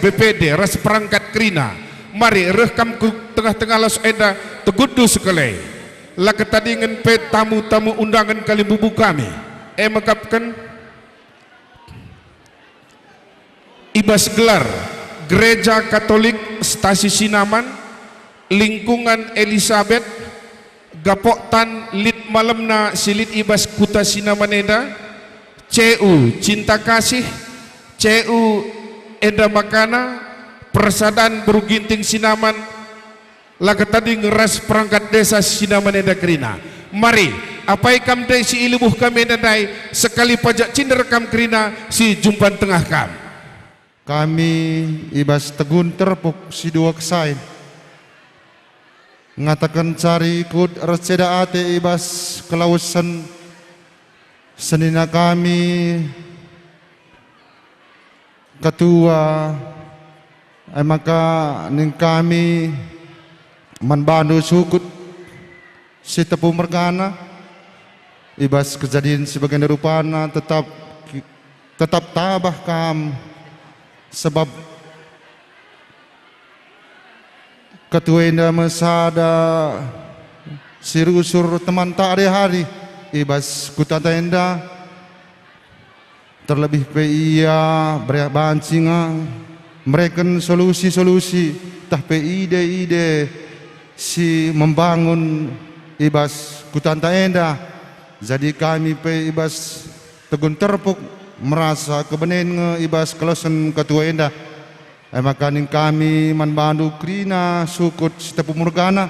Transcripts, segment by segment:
BPD ras perangkat Krina mari rekam ku tengah-tengah los eda tegudu sekali lah ketadingan pe tamu-tamu undangan kali bubu kami makapkan ibas gelar Gereja Katolik Stasi Sinaman lingkungan Elizabeth Gapoktan lit malamna silit ibas kuta Sinamaneda CU Cinta Kasih CU Eda Makana Persadahan Beruginting Sinaman laga tadi ngeras perangkat desa Sinamaneda Krina mari apa ikam dai si ilubuh kami dadai sekali pajak cinder kam Krina si jumpan tengah kami ibas tegun terpuk si dua kesain ngatakan cari ikut reseda ate ibas kelausan senina kami ketua maka ning kami manbandu sukut si tepu mergana ibas kejadian sebagian rupana tetap tabah kam sebab ketua indah mesada sirusur teman tak hari-hari ibas kutata indah terlebih PIA bancinga mereka solusi-solusi tah ide-ide si membangun ibas kutanta indah jadi kami ibas tegun terpuk merasa kebenen ibas kelosen ketua indah makaning kami manbandu Krina sukut sitepu murgana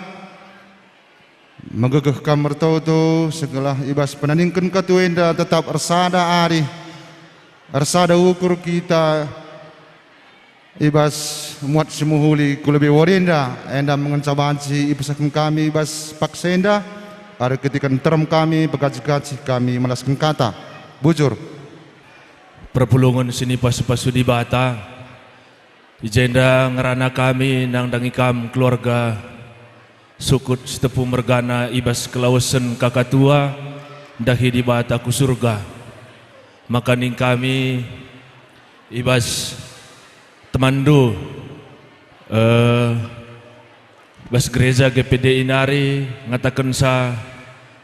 megegeh kamar toto segala ibas penandingkan ketua indah tetap ersada ari ersada ukur kita ibas muat semuhuli kulebih warinda enda mengencabanci ibasakan kami ibas paksenda ada ketika terem kami begaji-gaji kami melaskan kata bujur perpulungan sini pasu-pasu di bata ijenda ngerana kami nang dangikam keluarga sukut setepu mergana ibas kelausen kakatua dahi di bata ku surga makaning kami ibas temandu ibas gereja GPD Inari ngatakan sa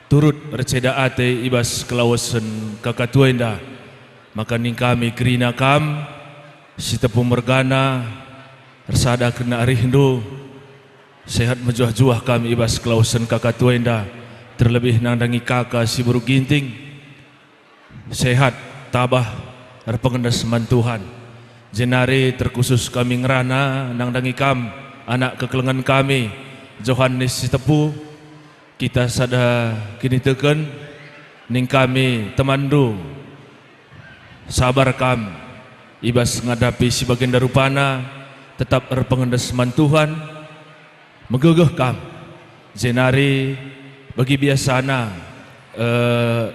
turut receda ate ibas kelausen kakatua indah maka ning kami Krina kam si tepu mergana resada kena rindu sehat menjuah-juah kami ibas kelausen kakak tuenda terlebih nandangi kakak si buru ginting sehat tabah pengendas mantuhan jenari terkhusus kami ngerana nandangi kam anak kekelengan kami Johannes si tepu kita sada kini teken ning kami temandu sabar kam ibas ngadapi si bagian darupana tetap pengendas mantuhan megegeh kam jenari bagi biasana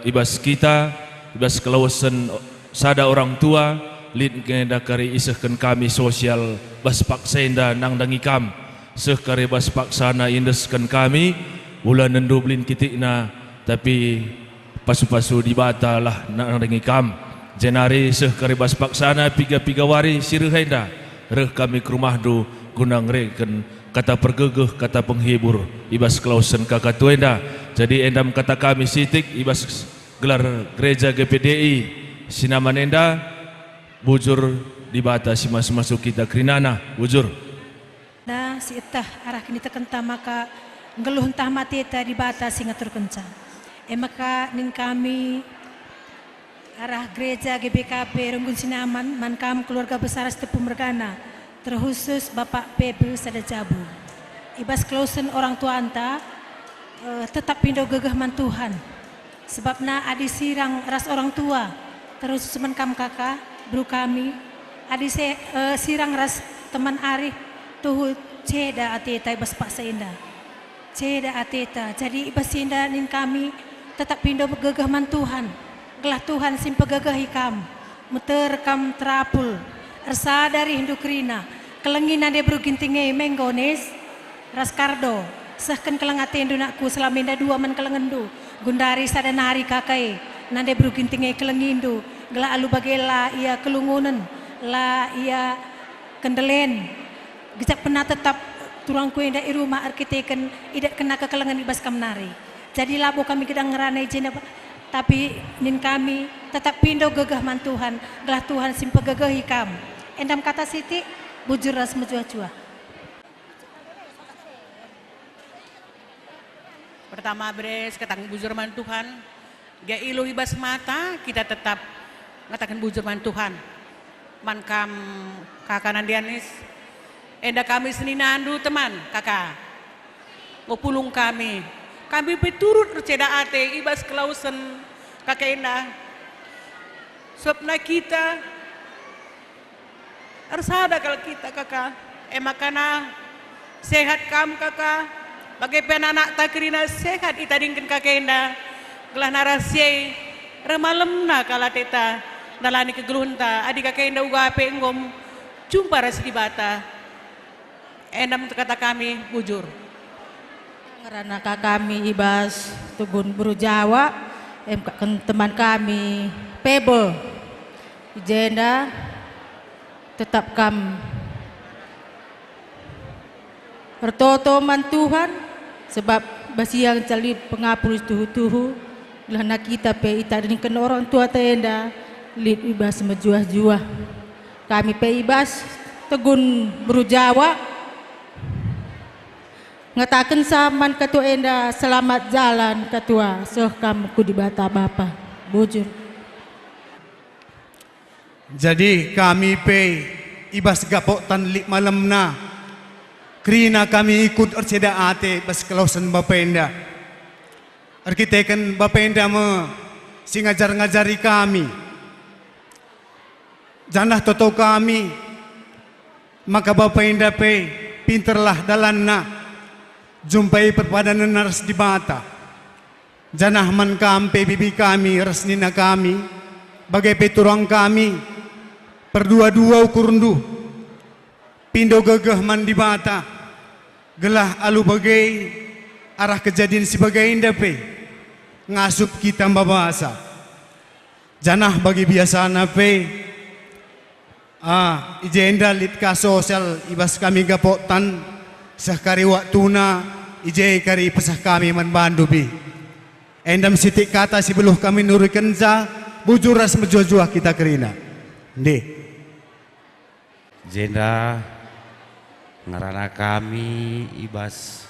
ibas kita ibas kelausan sada orang tua lid ngeda kari isehkan kami sosial bas paksenda nang dangi kam seh kari bas paksana indeskan kami bulan nendublin kitikna tapi pasu-pasu di bata lah nang dangi kam jenari seh karibas paksana piga-piga wari sirhenda reh kami ke rumah du gunang reken kata pergegeh kata penghibur ibas kelausen kakak tuenda jadi endam kata kami sitik ibas gelar gereja GPDI Sinaman enda bujur di bata si masuk kita Krinana bujur nah si etah arah kini tekenta maka ngeluh entah mati eta di bata singa terkenca maka ning kami arah gereja GBKP Renggun Sinaman mankam keluarga besar setepu mergana terkhusus Bapak PB Sada Jabu ibas klausen orang tua anta tetap pindo gegah mantuhan sebabna adi sirang ras orang tua terus menkam kakak bro kami adi sirang ras teman Arif tuh ceda ateta ibas Pak Senda ceda ateta jadi ibas Senda nin kami tetap pindo gegah mantuhan gelah Tuhan simpe gagahi kam muter kam terapul ersa dari Hindu Krina kelengin ade berugintinge menggones raskardo sehken kelengate indunakku selaminda dua man kelengendu gundari sadanari kakai nande berugintinge kelengindu gelah alu bagela ia kelungunan la ia kendelen gejak pernah tetap turang kue ndak rumah arkiteken idak kena kekelengan ibas kamnari. Jadi labo kami kita ngeranai jena tapi nin kami tetap pindo gegah man Tuhan, gelah Tuhan simpe gegah hikam. Endam kata Siti bujur ras menjua-jua. Pertama bres ketang bujur man Tuhan, dia ilu ibas mata kita tetap ngatakan bujur man Tuhan. Man kam kakak Nandianis, enda kami seninandu teman kakak, mau pulung kami peturut receda ate ibas kelausan kakak enda. Sebabna kita harus ada kalau kita kakak, makana sehat kam kakak, bagai penanak takrina sehat ita dingin kakak enda, gelah narasi remalemna kala teta nalani kegelunta adik kakak enda uga ape ngom jumpa ras di bata, endam kata kami bujur. Karena kami ibas tugun buru Jawa, teman kami Pebble, Jenda, tetap bertoto man Tuhan, sebab basiang calit pengapus tuhu-tuhu, lana kita pe ita dengan orang tua tenda, lid ibas mejuah-juah. Kami pe ibas tegun buru Jawa, ngatakan saman ketua enda selamat jalan ketua kamu ku di bata bapa bujur. Jadi kami pe ibas gapok tan lik malam na krina kami ikut erceda ate bas kelausan bapenda arkiteken bapenda me si ngajar-ngajari kami janah toto kami maka bapenda pe pinterlah dalanna jumpai perpadanan ras di bata janah man kampe bibi kami resnina kami bagai peturang kami perdua-dua ukurundu pindo gegah man di bata gelah alu bagai arah kejadian sebagai indape ngasup kita mbabasa janah bagi biasana pe ijenda litka sosial ibas kami gapotan sahkari waktuna ije kari pesah kami man bandu bi endam sitik kata si beluh kami nurikan za bujur ras menjuah-juah kita kerina ndi jenda ngarana kami ibas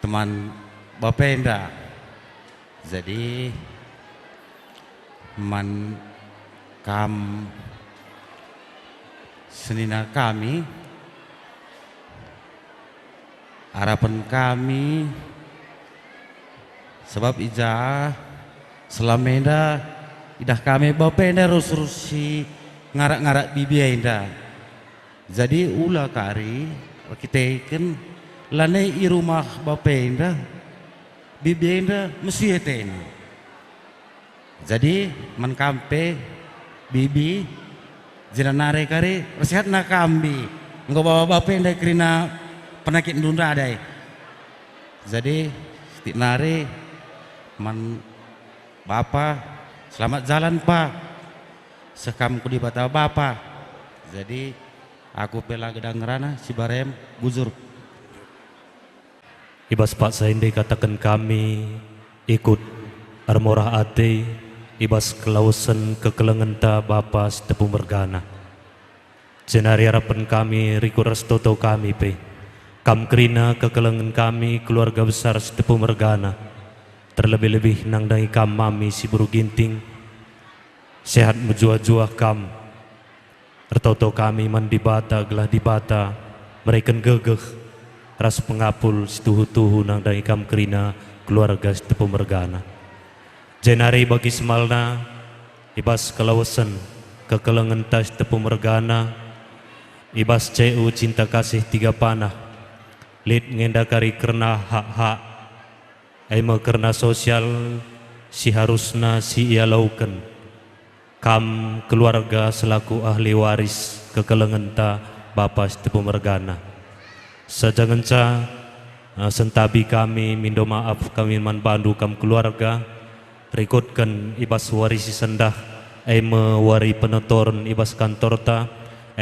teman bapenda jadi man kam senina kami harapan kami sebab ija selamenda idah kami bapenda rusi ngarak-ngarak bibienda jadi ulah kari kita ikan lanai i rumah bapenda bibienda mesti eten jadi man kampe bibi jenanare kari resehat na kambi engkau bawa bapenda kerina penakit ndunda adai jadi stik nare man bapa selamat jalan pak sekam ku di bata bapa jadi aku pela gedang ngerana si barem bujur Ibas Pak Sainde katakan kami ikut armorah ate ibas kelausan kekelengenta bapa setepu mergana jenari harapan kami riku restoto kami pe kam krina kekelengan kami keluarga besar setepu mergana terlebih-lebih nang dangi kam mami si buru ginting sehat menjuah-juah kam ertoto kami mandi bata gelah di bata mereka gegeh ras pengapul situhu-tuhu nang dangi kam krina keluarga setepu mergana jenari bagi semalna ibas kelawasan kekelengan tas tepu mergana ibas CU cinta kasih tiga panah lid ngendakari kerna hak-hak ema kerna sosial si harusna si ia laukan kam keluarga selaku ahli waris kekelengan ta bapa setepu mergana sajanganca sentabi kami mindo maaf kami man bandu kam keluarga rekodkan ibas warisi sendah ema wari penetoran ibas kantorta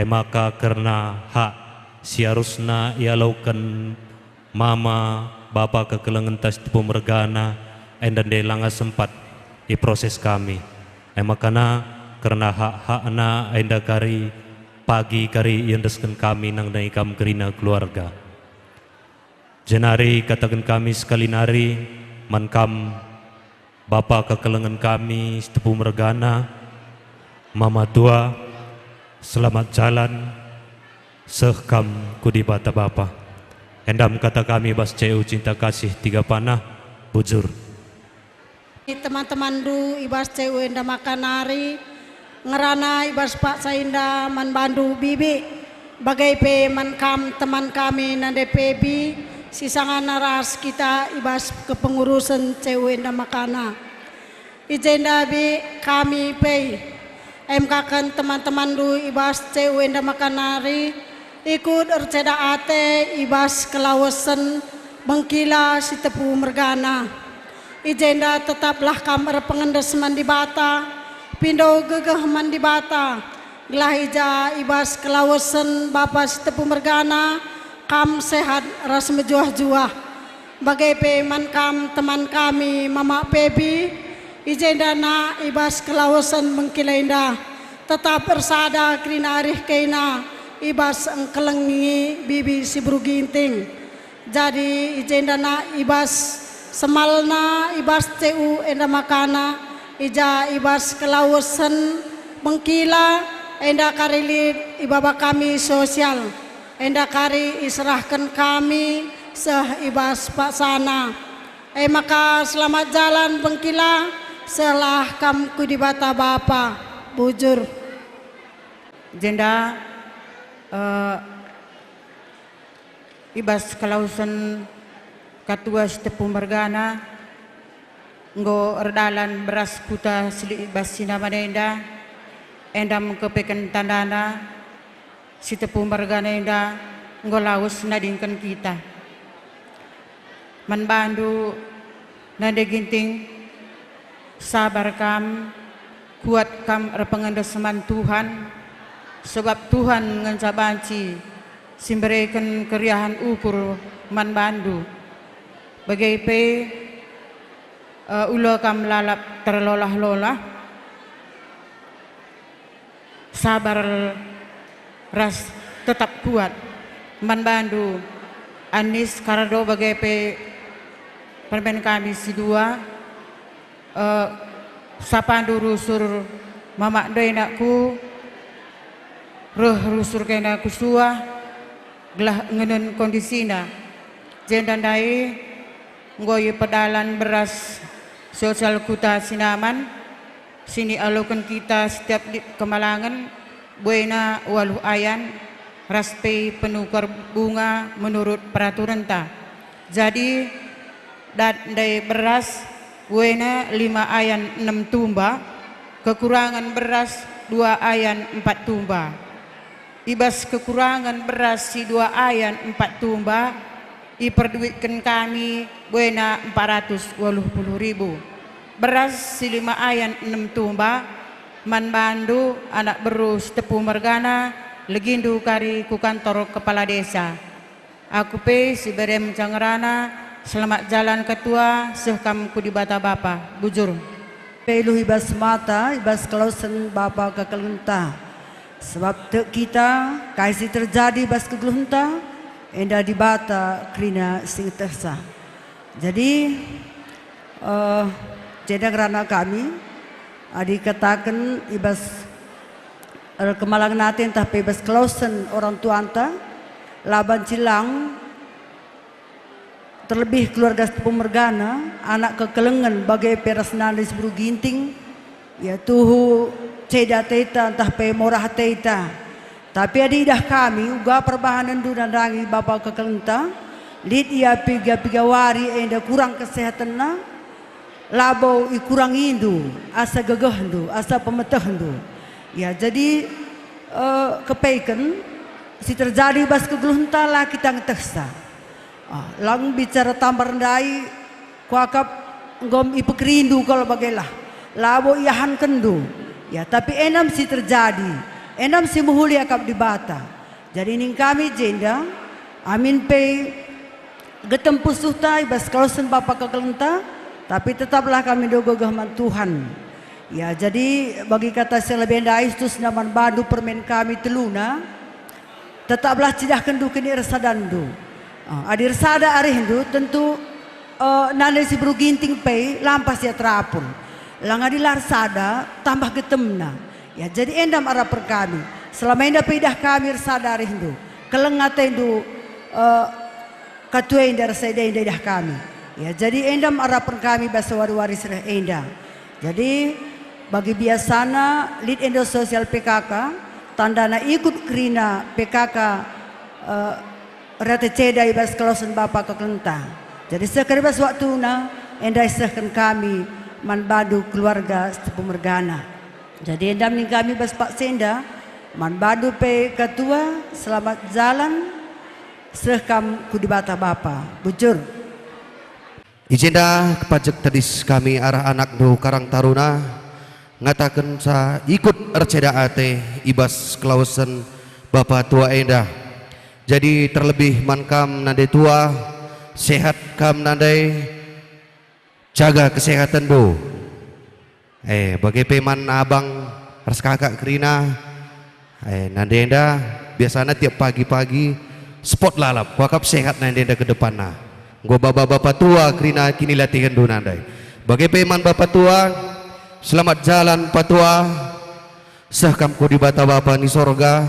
maka karena hak siarusna ialaukan mama bapa kekelengan tas pemergana dan delanga sempat di proses kami makana karena hak-hakna enda kari pagi kari yendeskan kami nang naikam kerina keluarga jenari katakan kami sekali nari mankam bapa kekelengan kami setepu mergana mama tua selamat jalan sehkam kudi bata bapa endam kata kami bas ceu cinta kasih tiga panah bujur teman-teman du ibas ceu enda makanari ngerana ibas Pak Sainda man bandu bibi bagai pe man kam teman kami nande pebi sisangan naras kita ibas kepengurusan ceu enda makana ijenda bi kami pe kan teman-teman du ibas ceu enda makanari ikut erceda ate ibas kelawasan bengkila si tepu mergana ijenda tetaplah kamar pengendes mandi bata pindo gegeh mandi bata gelah ija ibas kelawasan bapa si tepu mergana kam sehat ras mejuah-juah bagai peman kam teman kami mama pebi ijenda na ibas kelawasan mengkilainda tetap bersada krina arih keina ibas engkelengi bibi si buru ginting jadi ijenda na ibas semalna ibas ceu enda makana ija ibas kelawasan mengkila enda karilit ibaba kami sosial enda kari iserahkan kami seh ibas Pak Sana maka selamat jalan bengkila selah kamku di bata bapa bujur jenda ibas kelawasan katua setepu mergana nggo erdalan beras kuta sili ibas sinamanenda endam kepekan tandana setepu mergana enda nggo laus nadingkan kita manbandu nade ginting sabar kam kuat kam repengendeseman Tuhan sebab Tuhan ngencabanci simberikan keriahan ukur manbandu bagai pe ulo kam lalap terlolah-lolah sabar ras tetap kuat manbandu anis karado bagai pe permen kami si dua sapandu rusur mama doinaku roh rusur kena kusua gelah ngenen kondisina jendandai ngoyi pedalan beras sosial kuta sinaman sini alukan kita setiap di kemalangan buena waluh ayan raspe penukar bunga menurut peraturan ta jadi dari beras buena 5 ayan 6 tumba kekurangan beras 2 ayan 4 tumba ibas kekurangan beras si 2 ayan 4 tumba iperduitkan kami buena 480.000 beras si 5 ayan 6 tumba manbandu anak berus tepu mergana legindu kari ku kantor kepala desa aku pe si berem cangerana selamat jalan ketua sehkam ku di bata bapa bujur pelu ibas mata ibas kelausan bapa kekelunta sebab te kita kaisi terjadi ibas kekelunta enda di bata krina sing tersa jadi jeda kerana kami adi katakan ibas kemalangan natin entah ibas kelausan orang tua anta laban cilang terlebih keluarga pemergana anak kekelengan bagai perasaan disebut ginting ya tuhu ceda teta entah pe morah teta tapi adidah kami uga perbahanan du dan rangi bapa kekelenta lid ia piga wari enda kurang kesehatan na labau i kurang indu asa gegehdu asa pemetehdu ya jadi kepeiken si terjadi bas kegelunta lah kita ngetehsa lang bicara tambar ndai kuakap ngom ipekerindu kalau bagailah labo iahan kendu ya tapi enam si terjadi endam si muhuli akap di bata. Jadi ning kami jenda, amin pe getempus suhtai bas kalausen Bapa kekelenta, tapi tetaplah kami dogo gahman Tuhan. Ya jadi bagi kata selebenda istus naman badu permen kami teluna, tetaplah cidah kendu kini resadandu. Adir sada ari hindu tentu nane si bru ginting pe lampas ya terapun. Langa dilar sada tambah getemna. Ya jadi endam arah per kami. Selama indah pidah kami resada ari hindu. Kelengat hindu katua indah resada indah kami. Ya jadi endam arah per kami bahasa waris reh indah. Jadi bagi biasana lead Indo Sosial PKK tandana ikut kerina PKK rata ceda ibas kelausan Bapa kekelenta. Jadi sekaribas waktu na endai sehkan kami manbadu keluarga Sepemergana. Jadi endam ni kami bas Pak Senda manbadu pe ketua selamat jalan sehkam kudibata Bapa. Bujur. Ijenda kepajak tadis kami arah anak do Karang Taruna ngatakan sa ikut erceda ate ibas kelausan Bapa tua endah. Jadi terlebih mankam nade tua sehat kam nandai jaga kesehatan do. Bagai peman abang ras kakak kerina nande enda biasanya tiap pagi-pagi spot lalap wakap sehat nande enda ke depan na. Gua bapak-bapak tua kerina kini latihan do nandai. Bagai peman bapak tua selamat jalan patua sahkam ko di bata Bapa ni sorga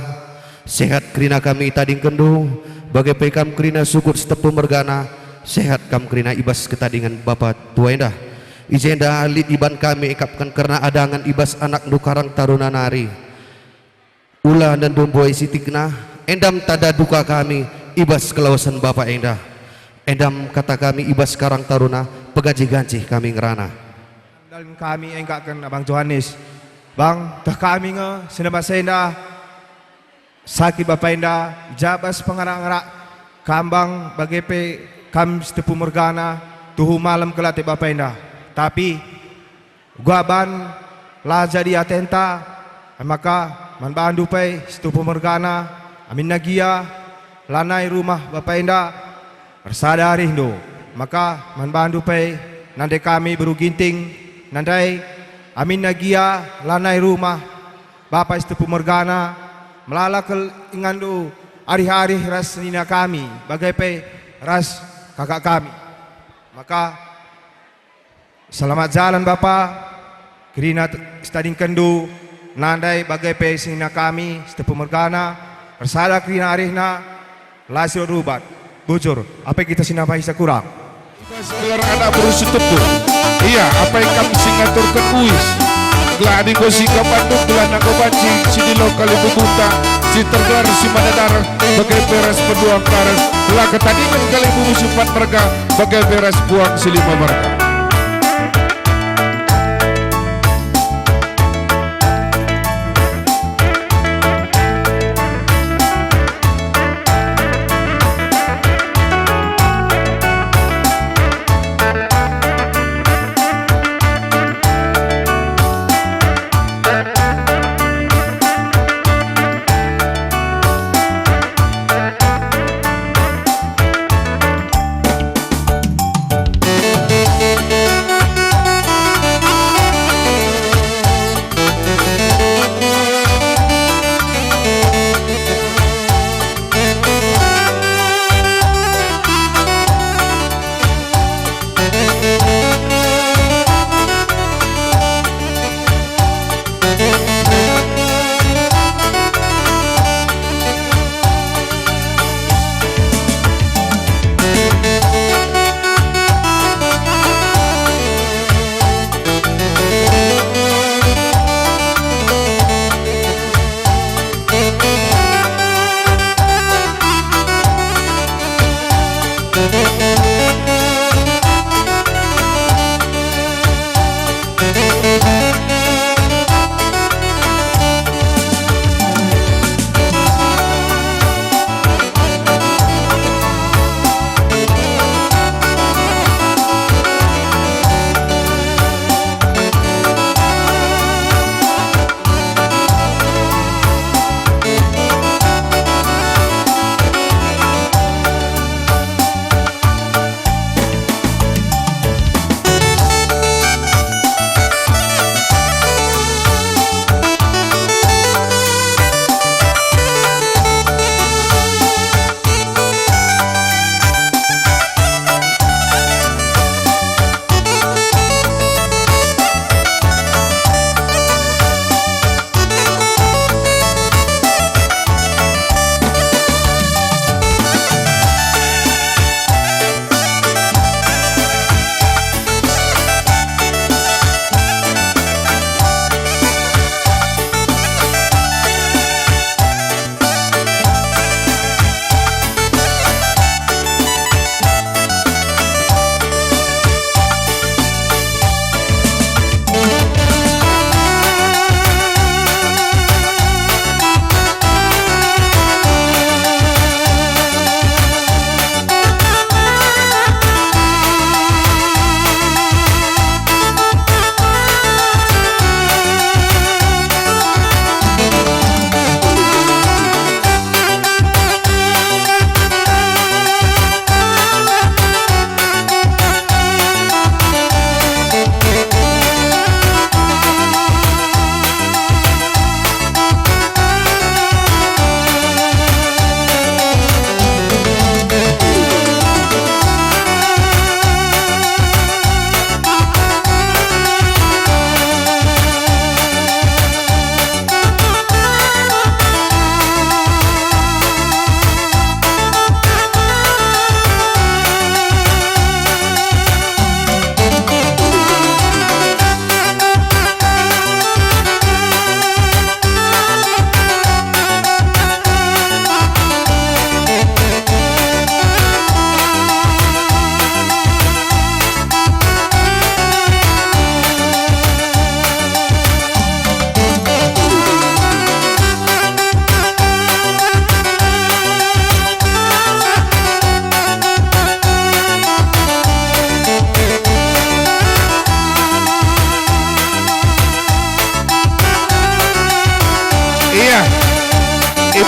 sehat kerina kami tading kendu bagai pekam kerina sukut setepu mergana sehat kam kerina ibas ketadingan Bapa tua endah. Ijenda alit iban kami ikapkan karena adangan ibas anak nu Karang Taruna nari ulah dan domboy sitikna endam tada duka kami ibas kelausan Bapa endah. Endam kata kami ibas Karang Taruna pegaji-gaji kami ngerana. Dalam kami engkakkan Abang Johannes. Bang, tah kami nge seneba senda sakit Bapa endah jabas pengarang-arak kambang bagepe kam setepu mergana tuhu malam kelate Bapa endah. Tapi guaban lah jadi atenta maka man bandu pe setepu mergana amin nagia lanai rumah Bapa endah bersadari hindo maka man bandu pe nande kami beru ginting nandai amin nagia lanai rumah Bapa setepu mergana melala ke ingandu hari-hari ras nina kami bagai pe ras kakak kami. Maka selamat jalan Bapa kerina stading kendu nandai bagai pe nina kami setepu mergana bersada kerina arihna lasio rubat bujur apa kita sinamai kurang Gelar anak berusia tepu. Iya, apa yang kami singaturkan uis. Gelar adik gosi ke Bandung, gelar nago banci, sini lokal ibu buta, si tergelar si madadar, bagai beres peduang karet. Gelar ketandingan kali ibu musuhan mereka, bagai beres buang silima mereka.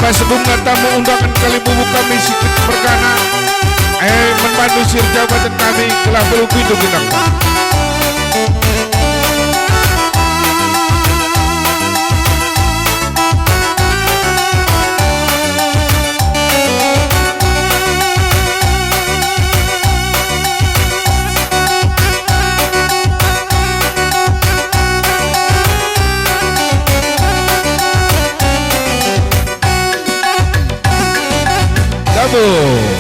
Sebelumnya tamu undangan kali bubu kami sikit pergana membantu sir jabatan kami telah berupindu kita. Double.